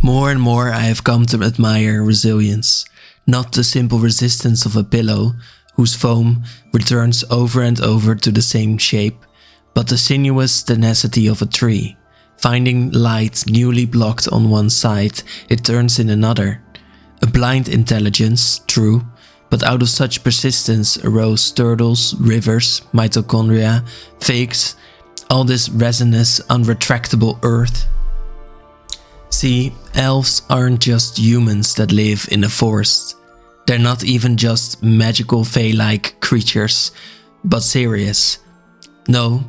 More and more I have come to admire resilience, not the simple resistance of a pillow whose foam returns over and over to the same shape, but the sinuous tenacity of a tree. Finding light newly blocked on one side, it turns in another. A blind intelligence, true, but out of such persistence arose turtles, rivers, mitochondria, fakes, all this resinous, unretractable earth. See, elves aren't just humans that live in a forest. They're not even just magical fae-like creatures, but serious. No,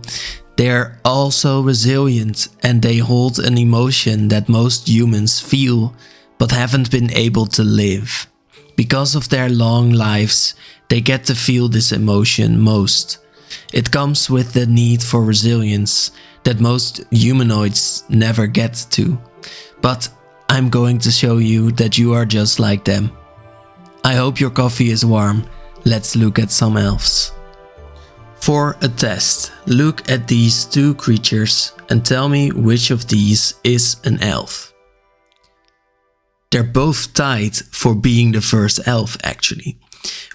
they're also resilient, and they hold an emotion that most humans feel but haven't been able to live. Because of their long lives, they get to feel this emotion most. It comes with the need for resilience that most humanoids never get to. But I'm going to show you that you are just like them. I hope your coffee is warm. Let's look at some elves. For a test, look at these two creatures and tell me which of these is an elf. They're both tied for being the first elf actually.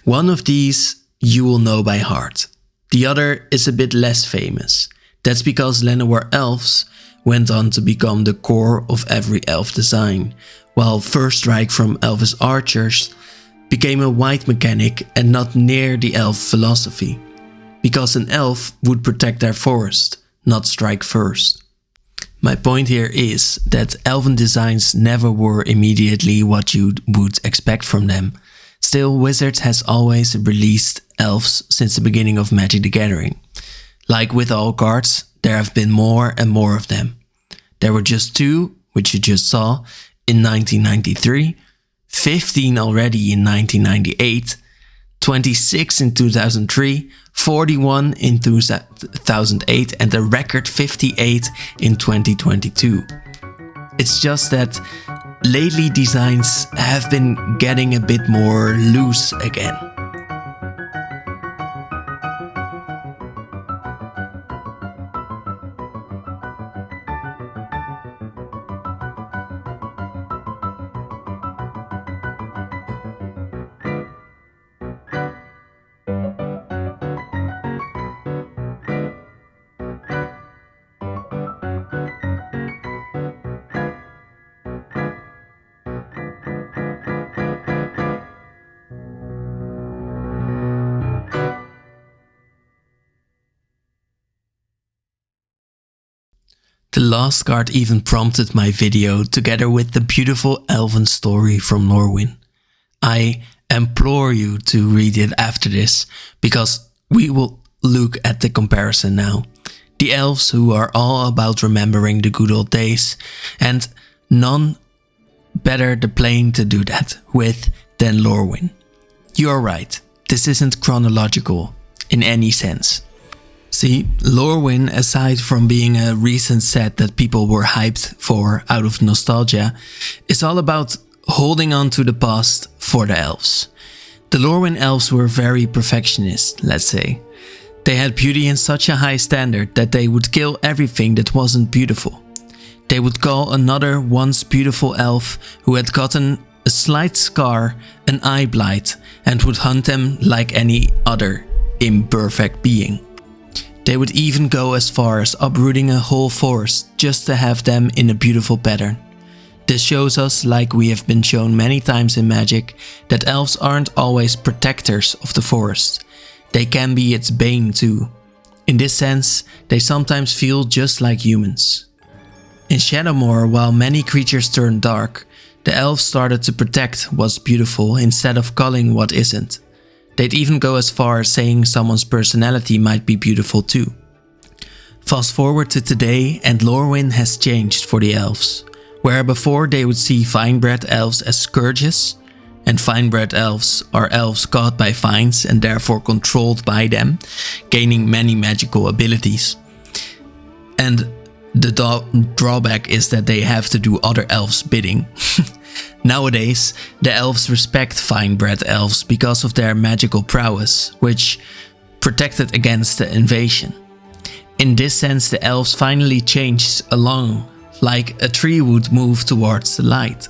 One of these you will know by heart. The other is a bit less famous. That's because Llanowar elves went on to become the core of every elf design, while First Strike from Elvis archers became a white mechanic and not near the elf philosophy. Because an elf would protect their forest, not strike first. My point here is that elven designs never were immediately what you would expect from them. Still, Wizards has always released elves since the beginning of Magic the Gathering. Like with all cards, there have been more and more of them. There were just 2, which you just saw, in 1993, 15 already in 1998, 26 in 2003, 41 in 2008 and a record 58 in 2022. It's just that lately designs have been getting a bit more loose again. The last card even prompted my video together with the beautiful elven story from Norwin. I implore you to read it after this, because we will look at the comparison now. The elves who are all about remembering the good old days, and none better the plane to do that with than Lorwyn. You are right, this isn't chronological in any sense. See, Lorwyn, aside from being a recent set that people were hyped for out of nostalgia, is all about holding on to the past for the elves. The Lorwyn elves were very perfectionist, let's say. They had beauty in such a high standard that they would kill everything that wasn't beautiful. They would call another once beautiful elf who had gotten a slight scar an eye blight and would hunt them like any other imperfect being. They would even go as far as uprooting a whole forest just to have them in a beautiful pattern. This shows us, like we have been shown many times in Magic, that elves aren't always protectors of the forest. They can be its bane too. In this sense, they sometimes feel just like humans. In Shadowmoor, while many creatures turned dark, the elves started to protect what's beautiful instead of culling what isn't. They'd even go as far as saying someone's personality might be beautiful too. Fast forward to today and Lorwyn has changed for the elves. Where before they would see fine-bred elves as scourges, and fine-bred elves are elves caught by vines and therefore controlled by them, gaining many magical abilities. And the drawback is that they have to do other elves' bidding. Nowadays, the elves respect fine-bred elves because of their magical prowess, which protected against the invasion. In this sense, the elves finally changed along like a tree would move towards the light.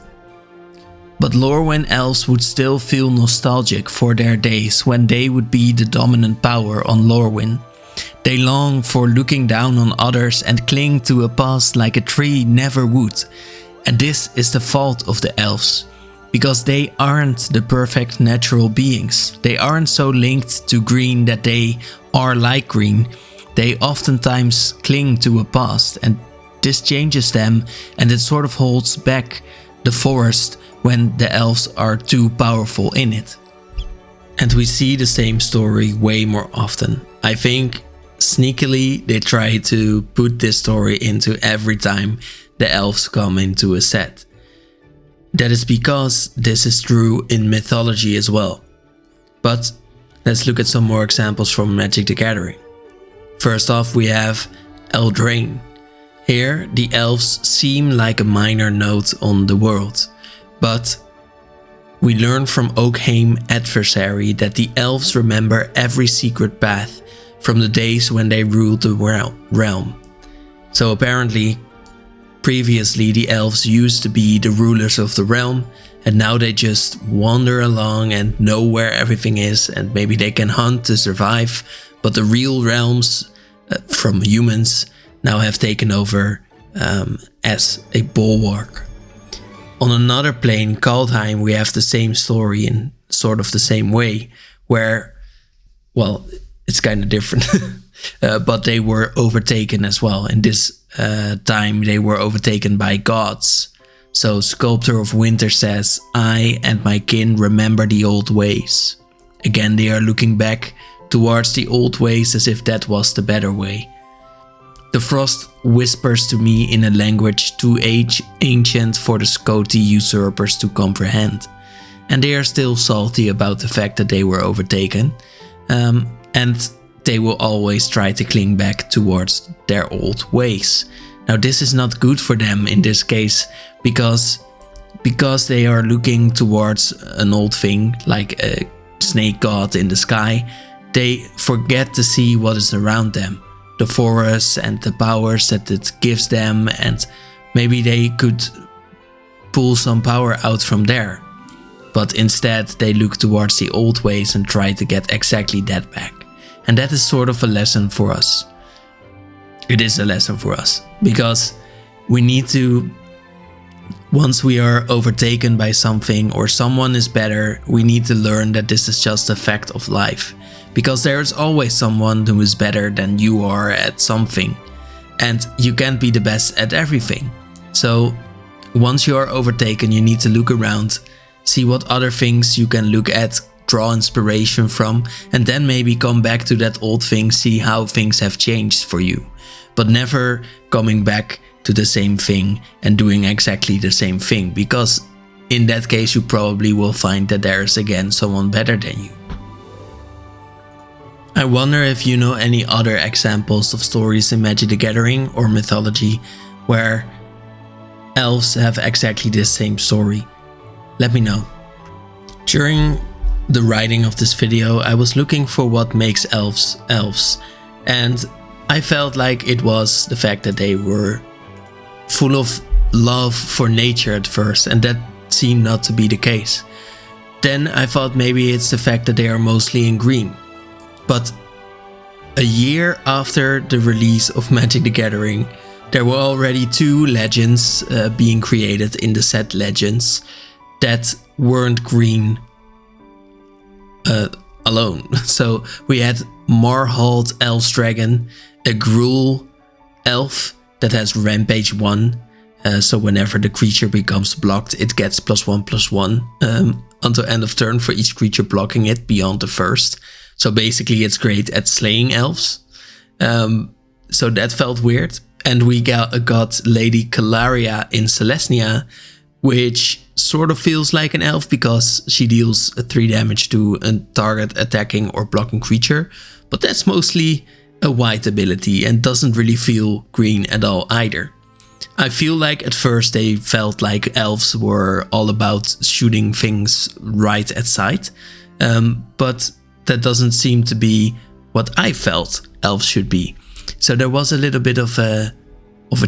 But Lorwyn elves would still feel nostalgic for their days when they would be the dominant power on Lorwyn. They long for looking down on others and cling to a past like a tree never would. And this is the fault of the elves, because they aren't the perfect natural beings. They aren't so linked to green that they are like green. They oftentimes cling to a past, and this changes them, and it sort of holds back the forest when the elves are too powerful in it. And we see the same story way more often. I think sneakily they try to put this story into every time the elves come into a set. That is because this is true in mythology as well. But let's look at some more examples from Magic the Gathering. First off, we have Eldraine. Here the elves seem like a minor node on the world. But we learn from Oakheim Adversary that the elves remember every secret path from the days when they ruled the realm. So apparently, previously the elves used to be the rulers of the realm, and now they just wander along and know where everything is, and maybe they can hunt to survive, but the real realms from humans now have taken over as a bulwark. On another plane, Kaldheim, we have the same story in sort of the same way, where, well, it's kind of different, but they were overtaken as well. In this time, they were overtaken by gods. So Sculptor of Winter says, "I and my kin remember the old ways." Again, they are looking back towards the old ways as if that was the better way. The frost whispers to me in a language too ancient for the Scoti usurpers to comprehend. And they are still salty about the fact that they were overtaken. And they will always try to cling back towards their old ways. Now this is not good for them in this case, because they are looking towards an old thing like a snake god in the sky. They forget to see what is around them. The forests and the powers that it gives them, and maybe they could pull some power out from there. But instead they look towards the old ways and try to get exactly that back. And that is sort of a lesson for us. It is a lesson for us, because we need to, once we are overtaken by something or someone is better, we need to learn that this is just a fact of life. Because there is always someone who is better than you are at something. And you can't be the best at everything. So once you are overtaken, you need to look around, see what other things you can look at, draw inspiration from, and then maybe come back to that old thing, see how things have changed for you. But never coming back to the same thing and doing exactly the same thing, because in that case you probably will find that there is again someone better than you. I wonder if you know any other examples of stories in Magic the Gathering or mythology where elves have exactly the same story. Let me know. During the writing of this video, I was looking for what makes elves elves, and I felt like it was the fact that they were full of love for nature at first, and that seemed not to be the case. Then I thought maybe it's the fact that they are mostly in green. But a year after the release of Magic the Gathering, there were already 2 legends being created in the set Legends that weren't green alone. So we had Marhold Elves Dragon, a Gruul elf that has Rampage 1. So whenever the creature becomes blocked, it gets +1/+1 until end of turn for each creature blocking it beyond the first. So basically it's great at slaying elves. So that felt weird. And we got Lady Calaria in Celestia, which sort of feels like an elf because she deals 3 damage to a target attacking or blocking creature. But that's mostly a white ability and doesn't really feel green at all either. I feel like at first they felt like elves were all about shooting things right at sight. But that doesn't seem to be what I felt elves should be. So there was a little bit of a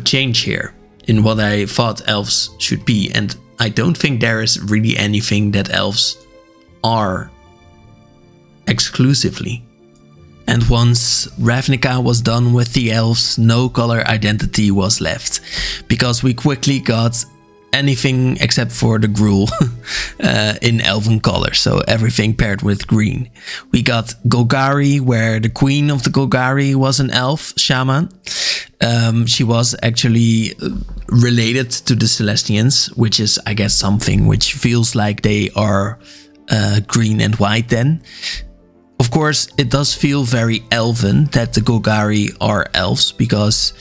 change here. in what I thought elves should be, and I don't think there is really anything that elves are exclusively. And once Ravnica was done with the elves, no color identity was left, because we quickly got anything except for the gruel in elven color, so everything paired with green. We got Golgari, where the queen of the Golgari was an elf shaman. She was actually related to the Celestians, which is, I guess, something which feels like they are green and white then. Of course, it does feel very elven that the Golgari are elves, because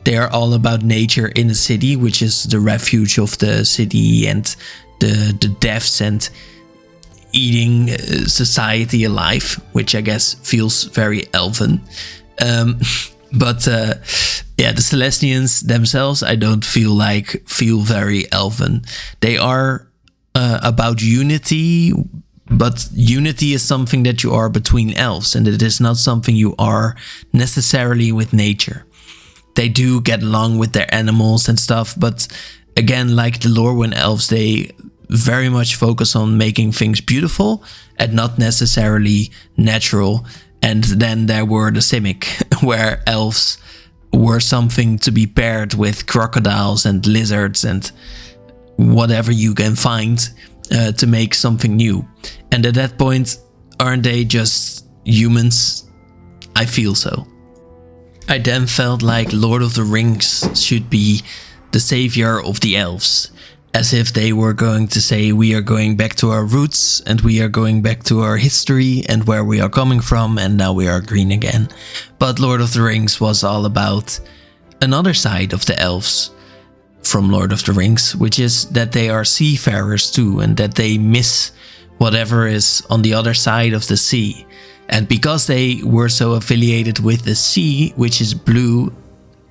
they are all about nature in the city, which is the refuge of the city, and the deaths and eating society alive, which I guess feels very elven. But yeah, the Celestians themselves, I don't feel very elven. They are about unity, but unity is something that you are between elves, and it is not something you are necessarily with nature. They do get along with their animals and stuff, but again, like the Lorwyn elves, they very much focus on making things beautiful and not necessarily natural. And then there were the Simic, where elves were something to be paired with crocodiles and lizards and whatever you can find to make something new. And at that point, aren't they just humans? I feel so. I then felt like Lord of the Rings should be the savior of the elves, as if they were going to say, we are going back to our roots, and we are going back to our history and where we are coming from, and now we are green again. But Lord of the Rings was all about another side of the elves from Lord of the Rings, which is that they are seafarers too, and that they miss whatever is on the other side of the sea. And because they were so affiliated with the sea, which is blue,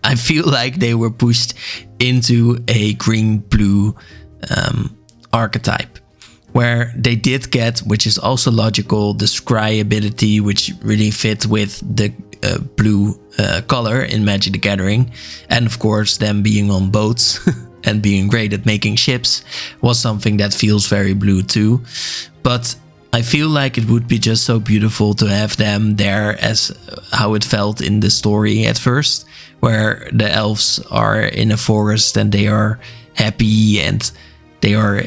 I feel like they were pushed into a green-blue archetype, where they did get, which is also logical, the scry ability, which really fit with the blue color in Magic the Gathering. And of course, them being on boats and being great at making ships was something that feels very blue too. But I feel like it would be just so beautiful to have them there, as how it felt in the story at first, where the elves are in a forest and they are happy and they are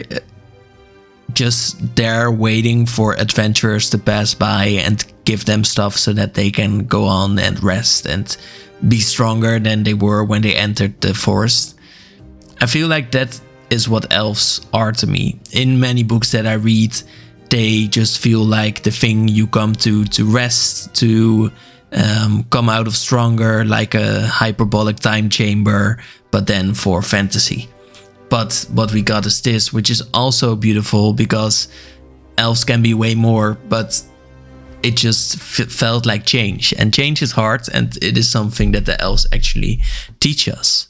just there waiting for adventurers to pass by and give them stuff so that they can go on and rest and be stronger than they were when they entered the forest. I feel like that is what elves are to me. In many books that I read, they just feel like the thing you come to rest, to come out of stronger, like a hyperbolic time chamber, but then for fantasy. But what we got is this, which is also beautiful, because elves can be way more, but it just felt like change. And change is hard, and it is something that the elves actually teach us.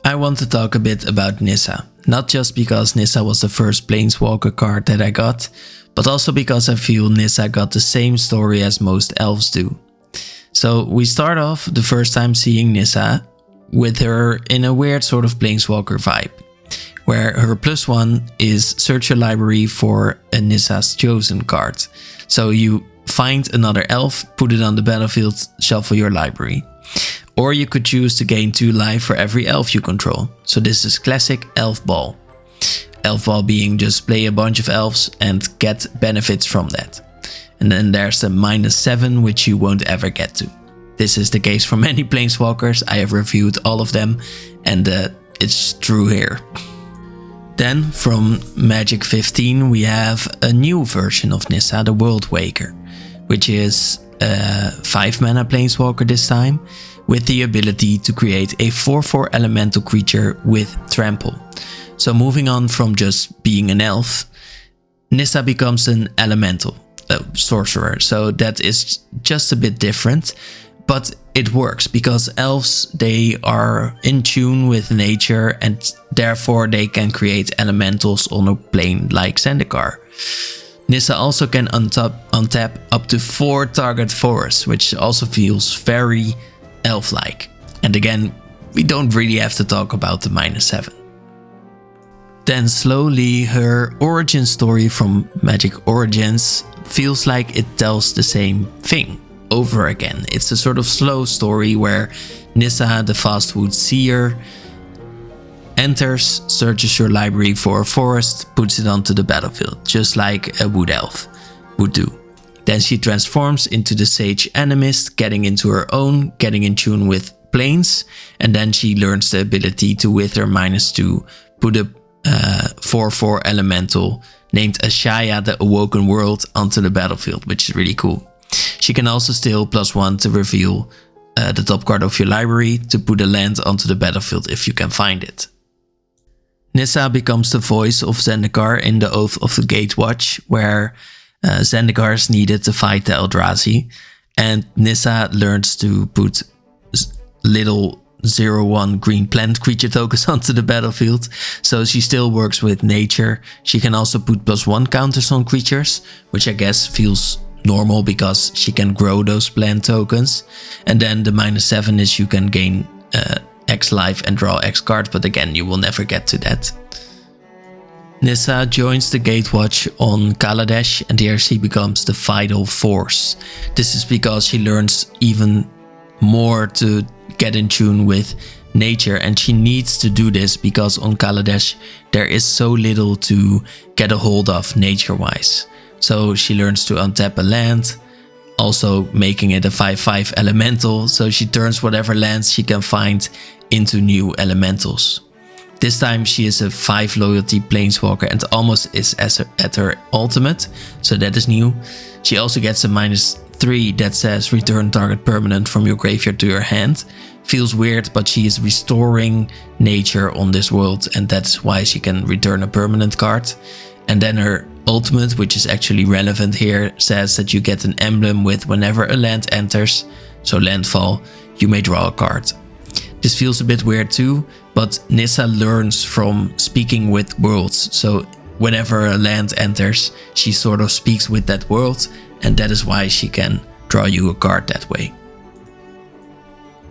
I want to talk a bit about Nissa. Not just because Nissa was the first Planeswalker card that I got, but also because I feel Nissa got the same story as most elves do. So we start off the first time seeing Nissa with her in a weird sort of Planeswalker vibe, where her +1 is search your library for a Nissa's Chosen card. So you find another elf, put it on the battlefield, shuffle your library. Or you could choose to gain 2 life for every elf you control. So this is classic Elf Ball. Elf Ball being just play a bunch of elves and get benefits from that. And then there's the -7, which you won't ever get to. This is the case for many Planeswalkers. I have reviewed all of them, and it's true here. Then from Magic 15 we have a new version of Nissa, the World Waker, which is a 5 mana Planeswalker this time, with the ability to create a 4/4 elemental creature with trample. So moving on from just being an elf, Nissa becomes an elemental sorcerer. So that is just a bit different, but it works because elves, they are in tune with nature, and therefore they can create elementals on a plane like Zendikar. Nissa also can untap up to 4 target forests, which also feels very elf-like. And again, we don't really have to talk about the -7. Then slowly her origin story from Magic Origins feels like it tells the same thing over again. It's a sort of slow story where Nissa, the fast-food seer, enters, searches your library for a forest, puts it onto the battlefield, just like a wood elf would do. Then she transforms into the sage animist, getting into her own, getting in tune with planes, and then she learns the ability to, with her -2, put a 4/4 elemental named Ashaya, the Awoken World, onto the battlefield, which is really cool. She can also steal +1 to reveal the top card of your library, to put a land onto the battlefield if you can find it. Nissa becomes the voice of Zendikar in the Oath of the Gatewatch, where Zendikar is needed to fight the Eldrazi, and Nissa learns to put little 0/1 green plant creature tokens onto the battlefield, so she still works with nature. She can also put +1 counters on creatures, which I guess feels normal because she can grow those plant tokens. And then the -7 is you can gain X life and draw X cards, but again, you will never get to that. Nissa joins the Gatewatch on Kaladesh, and here she becomes the vital force. This is because she learns even more to get in tune with nature, and she needs to do this because on Kaladesh there is so little to get a hold of nature-wise. So she learns to untap a land, also making it a 5/5 elemental, so she turns whatever lands she can find into new elementals. This time she is a 5 loyalty planeswalker and almost is at her ultimate, so that is new. She also gets a -3 that says return target permanent from your graveyard to your hand. Feels weird, but she is restoring nature on this world, and that's why she can return a permanent card. And then her ultimate, which is actually relevant here, says that you get an emblem with whenever a land enters, so landfall, you may draw a card. This feels a bit weird too, but Nissa learns from speaking with worlds, so whenever a land enters, she sort of speaks with that world, and that is why she can draw you a card that way.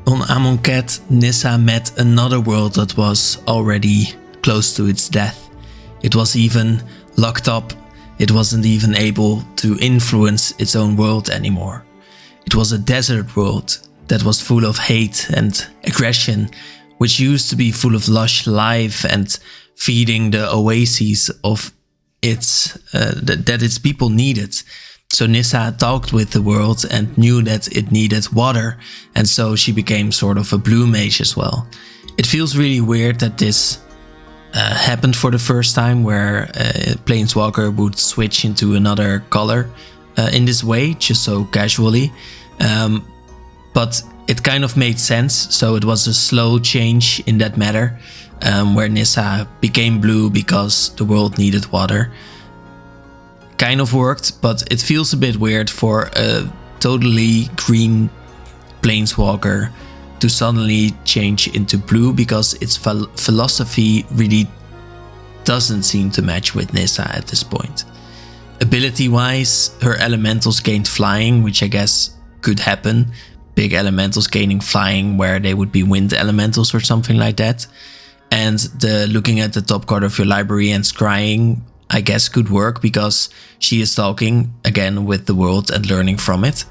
On Amonkhet, Nissa met another world that was already close to its death. It was even locked up. It wasn't even able to influence its own world anymore. It was a desert world that was full of hate and aggression, which used to be full of lush life and feeding the oases of that its people needed. So Nissa talked with the world and knew that it needed water, and so she became sort of a blue mage as well. It feels really weird that this happened for the first time, where a planeswalker would switch into another color in this way, just so casually. But it kind of made sense, so it was a slow change in that matter, where Nissa became blue because the world needed water. Kind of worked, but it feels a bit weird for a totally green planeswalker to suddenly change into blue, because its philosophy really doesn't seem to match with Nissa at this point. Ability-wise, her elementals gained flying, which I guess could happen. Big elementals gaining flying, where they would be wind elementals or something like that. And looking at the top card of your library and scrying, I guess could work, because she is talking again with the world and learning from it.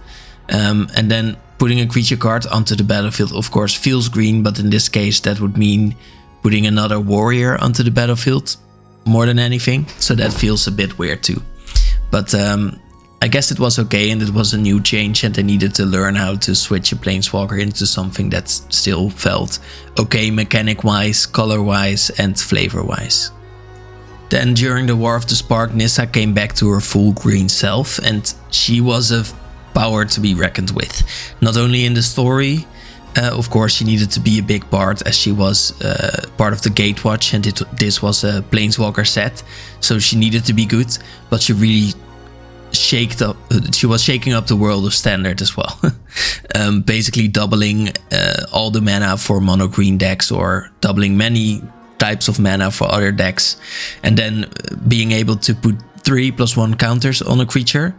And then putting a creature card onto the battlefield, of course, feels green, but in this case that would mean putting another warrior onto the battlefield more than anything. So that feels a bit weird too. But I guess it was okay, and it was a new change, and they needed to learn how to switch a planeswalker into something that still felt okay mechanic-wise, color-wise, and flavor-wise. Then during the War of the Spark, Nissa came back to her full green self, and she was a power to be reckoned with. Not only in the story, of course she needed to be a big part, as she was part of the Gatewatch, and this was a planeswalker set, so she needed to be good, but she really she was shaking up the world of Standard as well. Basically doubling all the mana for mono green decks, or doubling many types of mana for other decks, and then being able to put 3+1 counters on a creature,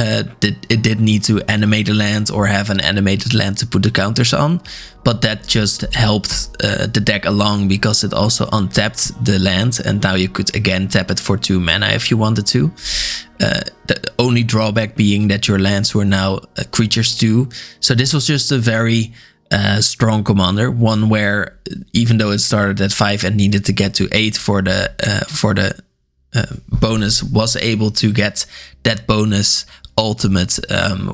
it did need to animate a land or have an animated land to put the counters on, but that just helped the deck along because it also untapped the land, and now you could again tap it for 2 mana if you wanted to. The only drawback being that your lands were now creatures too. So this was just a very strong commander, one where even though it started at 5 and needed to get to 8 for the bonus, was able to get that bonus ultimate,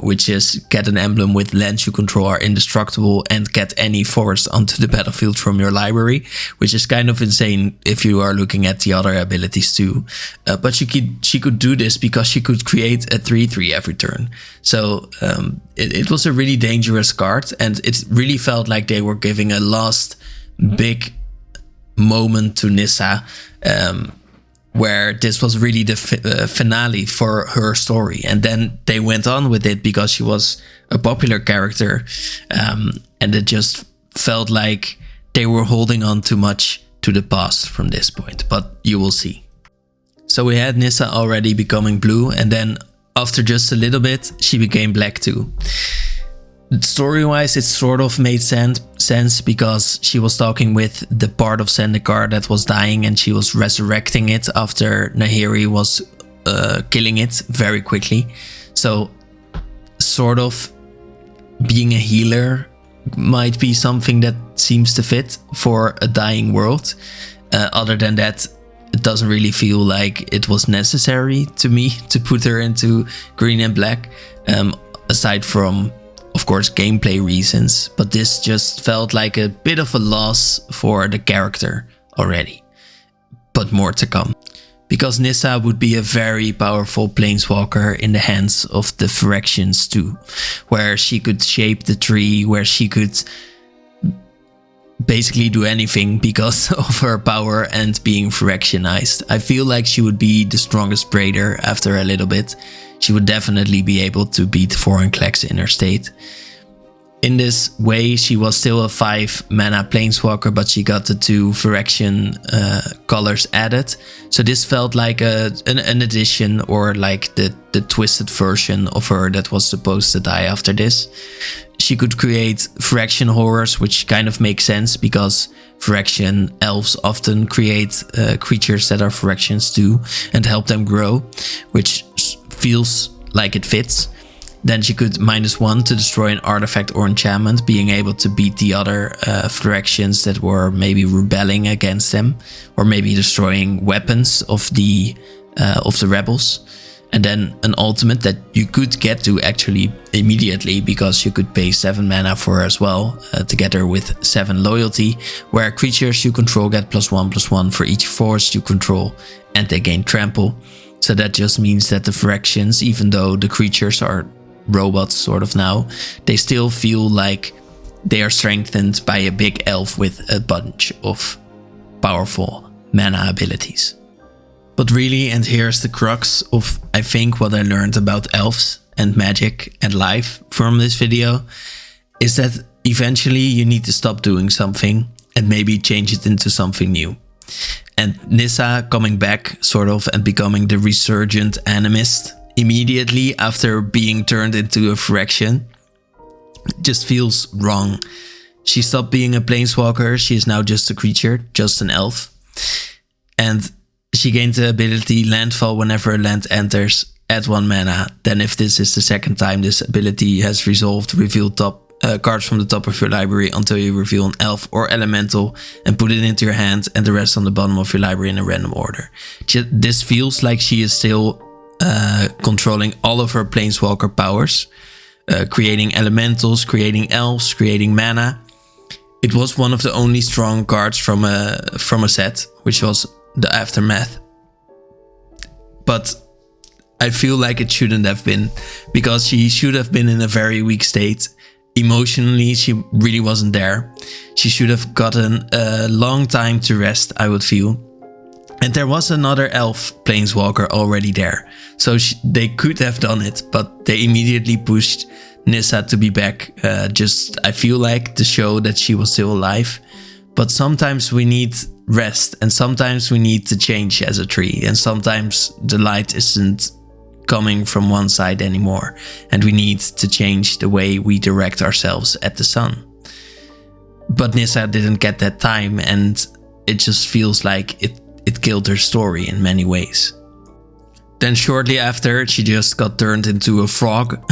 which is get an emblem with lands you control are indestructible and get any forest onto the battlefield from your library, which is kind of insane if you are looking at the other abilities too. But she could do this because she could create a 3/3 every turn. So it was a really dangerous card, and it really felt like they were giving a last big moment to Nissa, where this was really the finale for her story. And then they went on with it because she was a popular character. And it just felt like they were holding on too much to the past from this point. But you will see. So we had Nissa already becoming blue. And then after just a little bit, she became black too. Story-wise, it sort of made sense because she was talking with the part of Zendikar that was dying, and she was resurrecting it after Nahiri was killing it very quickly. So sort of being a healer might be something that seems to fit for a dying world. Other than that, it doesn't really feel like it was necessary to me to put her into green and black, aside from, of course, gameplay reasons, but this just felt like a bit of a loss for the character already. But more to come. Because Nissa would be a very powerful planeswalker in the hands of the Phyrexians too, where she could shape the tree, where she could basically do anything because of her power and being Phyrexianized. I feel like she would be the strongest braider after a little bit. She would definitely be able to beat Vorinclex in her state. In this way, she was still a 5 mana planeswalker, but she got the 2 Phyrexian colors added. So this felt like an addition, or like the twisted version of her that was supposed to die after this. She could create Phyrexian horrors, which kind of makes sense because Phyrexian elves often create creatures that are Phyrexians too and help them grow, which feels like it fits. Then she could -1 to destroy an artifact or enchantment, being able to beat the other Phyrexians that were maybe rebelling against them, or maybe destroying weapons of the rebels. And then an ultimate that you could get to actually immediately, because you could pay 7 mana for her as well, together with 7 loyalty, where creatures you control get +1/+1 for each force you control, and they gain trample. So that just means that the Phyrexians, even though the creatures are robots sort of now, they still feel like they are strengthened by a big elf with a bunch of powerful mana abilities. But really, and here's the crux of, I think, what I learned about elves and magic and life from this video, is that eventually you need to stop doing something and maybe change it into something new. And Nissa coming back, sort of, and becoming the resurgent animist immediately after being turned into a Phyrexian just feels wrong. She stopped being a planeswalker, she is now just a creature, just an elf. And she gained the ability landfall whenever a land enters at 1 mana. Then if this is the second time this ability has resolved, reveal cards from the top of your library until you reveal an elf or elemental and put it into your hand, and the rest on the bottom of your library in a random order. This feels like she is still controlling all of her planeswalker powers, creating elementals, creating elves, creating mana. It was one of the only strong cards from a set, which was the Aftermath. But I feel like it shouldn't have been, because she should have been in a very weak state. Emotionally, she really wasn't there. She should have gotten a long time to rest, I would feel. And there was another elf planeswalker already there. So they could have done it, but they immediately pushed Nissa to be back. I feel like, to show that she was still alive. But sometimes we need rest, and sometimes we need to change as a tree, and sometimes the light isn't coming from one side anymore, and we need to change the way we direct ourselves at the sun. But Nissa didn't get that time, and it just feels like it killed her story in many ways. Then shortly after, she just got turned into a frog.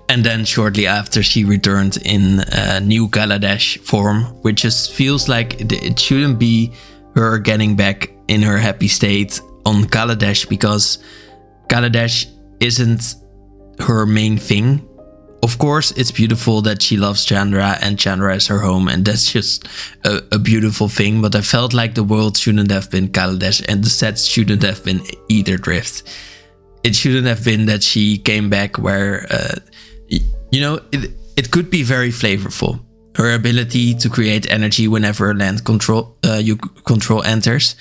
And then shortly after, she returned in a new Kaladesh form, which just feels like it shouldn't be her getting back in her happy state on Kaladesh, because Kaladesh isn't her main thing. Of course, it's beautiful that she loves Chandra and Chandra is her home, and that's just a beautiful thing. But I felt like the world shouldn't have been Kaladesh, and the set shouldn't have been Ether Drift. It shouldn't have been that she came back where, it could be very flavorful. Her ability to create energy whenever land control enters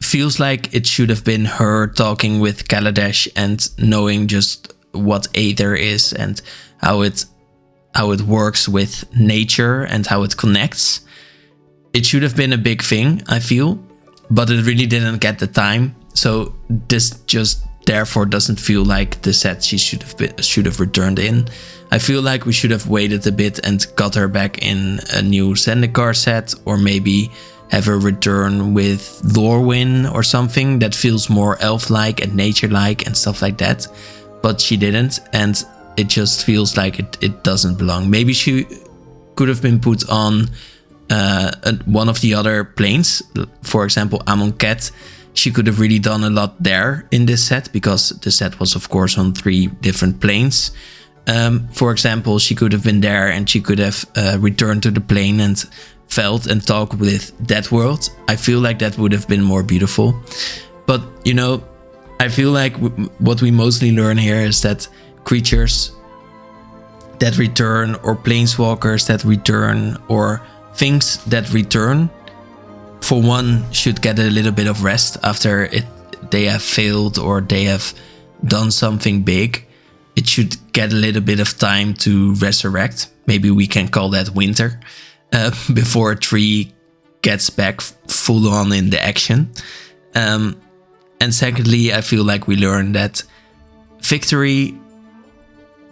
feels like it should have been her talking with Kaladesh and knowing just what Aether is and how it works with nature and how it connects. It should have been a big thing, I feel, but it really didn't get the time. So this just therefore doesn't feel like the set she should have returned in. I feel like we should have waited a bit and got her back in a new Zendikar set, or maybe have her return with Lorwyn or something that feels more elf-like and nature-like and stuff like that. But she didn't, and it just feels like it doesn't belong. Maybe she could have been put on one of the other planes, for example Amonkhet. She could have really done a lot there in this set, because the set was of course on 3 different planes. For example, she could have been there and she could have returned to the plane and felt and talked with that world. I feel like that would have been more beautiful. But I feel like what we mostly learn here is that creatures that return, or planeswalkers that return, or things that return, for one, should get a little bit of rest after they have failed or they have done something big. It should get a little bit of time to resurrect. Maybe we can call that winter, before a tree gets back full on in the action. And secondly, I feel like we learned that victory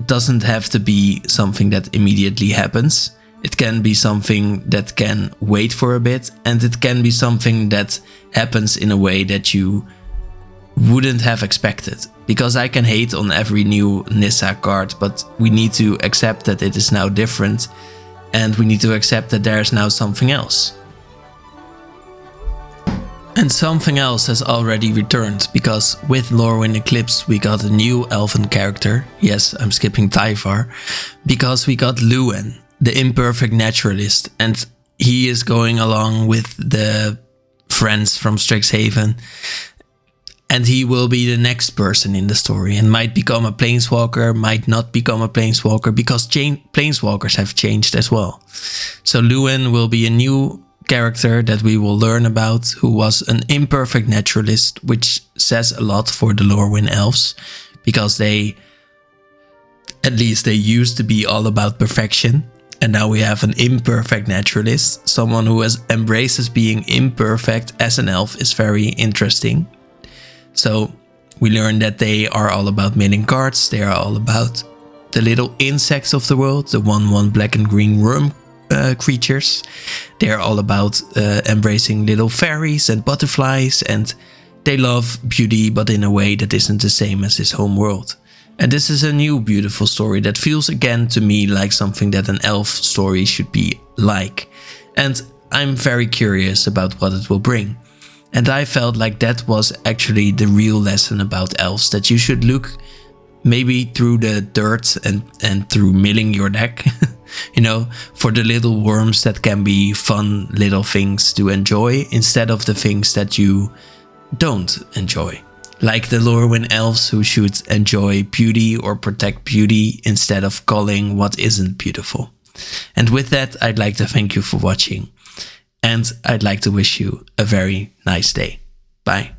doesn't have to be something that immediately happens. It can be something that can wait for a bit, and it can be something that happens in a way that you wouldn't have expected. Because I can hate on every new Nissa card, but we need to accept that it is now different, and we need to accept that there is now something else. And something else has already returned, because with Lorwyn Eclipse we got a new elven character. Yes, I'm skipping Tyvar, because we got Luwen, the imperfect naturalist, and he is going along with the friends from Strixhaven, and he will be the next person in the story and might become a planeswalker, might not become a planeswalker, because planeswalkers have changed as well. So Luwen will be a new character that we will learn about, who was an imperfect naturalist, which says a lot for the Lorwyn Elves, because at least they used to be all about perfection, and now we have an imperfect naturalist. Someone who embraces being imperfect as an elf is very interesting. So we learn that they are all about milling cards, they are all about the little insects of the world, the 1/1 black and green worm creatures. They're all about embracing little fairies and butterflies, and they love beauty, but in a way that isn't the same as his home world. And this is a new beautiful story that feels again to me like something that an elf story should be like. And I'm very curious about what it will bring. And I felt like that was actually the real lesson about elves, that you should look maybe through the dirt and through milling your deck, for the little worms that can be fun little things to enjoy, instead of the things that you don't enjoy. Like the Lorwyn Elves, who should enjoy beauty or protect beauty instead of calling what isn't beautiful. And with that, I'd like to thank you for watching. And I'd like to wish you a very nice day. Bye.